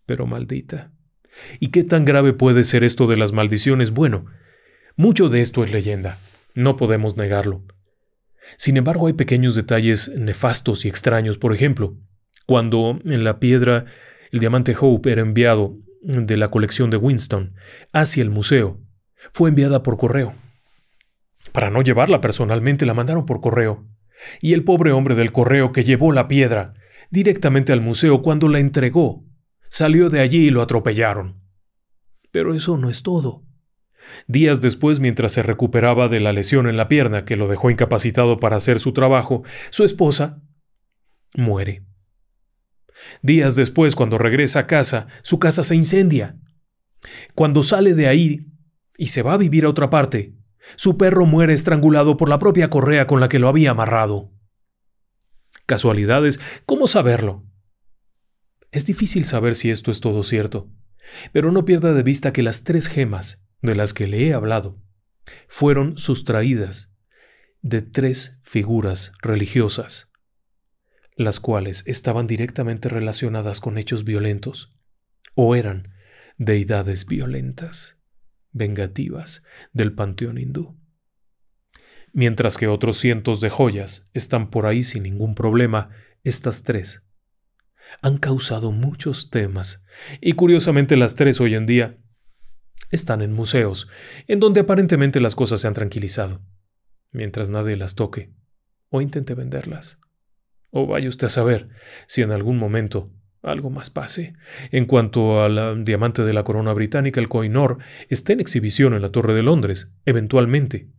pero maldita. ¿Y qué tan grave puede ser esto de las maldiciones? Bueno, mucho de esto es leyenda, no podemos negarlo. Sin embargo, hay pequeños detalles nefastos y extraños. Por ejemplo, cuando en la piedra el diamante Hope era enviado de la colección de Winston hacia el museo, fue enviada por correo. Para no llevarla personalmente, la mandaron por correo. Y el pobre hombre del correo que llevó la piedra directamente al museo, cuando la entregó, salió de allí y lo atropellaron. Pero eso no es todo. Días después, mientras se recuperaba de la lesión en la pierna que lo dejó incapacitado para hacer su trabajo, su esposa muere. Días después, cuando regresa a casa, su casa se incendia. Cuando sale de ahí y se va a vivir a otra parte, su perro muere estrangulado por la propia correa con la que lo había amarrado. ¿Casualidades? ¿Cómo saberlo? Es difícil saber si esto es todo cierto, pero no pierda de vista que las 3 gemas de las que le he hablado fueron sustraídas de 3 figuras religiosas, las cuales estaban directamente relacionadas con hechos violentos, o eran deidades violentas, vengativas del panteón hindú. Mientras que otros cientos de joyas están por ahí sin ningún problema, estas 3 han causado muchos temas, y curiosamente las 3 hoy en día están en museos, en donde aparentemente las cosas se han tranquilizado, mientras nadie las toque o intente venderlas. O vaya usted a saber si en algún momento algo más pase. En cuanto al diamante de la corona británica, el Koh-i-Noor, está en exhibición en la Torre de Londres, eventualmente.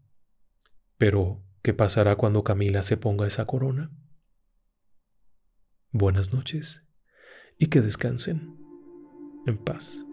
Pero, ¿qué pasará cuando Camila se ponga esa corona? Buenas noches y que descansen en paz.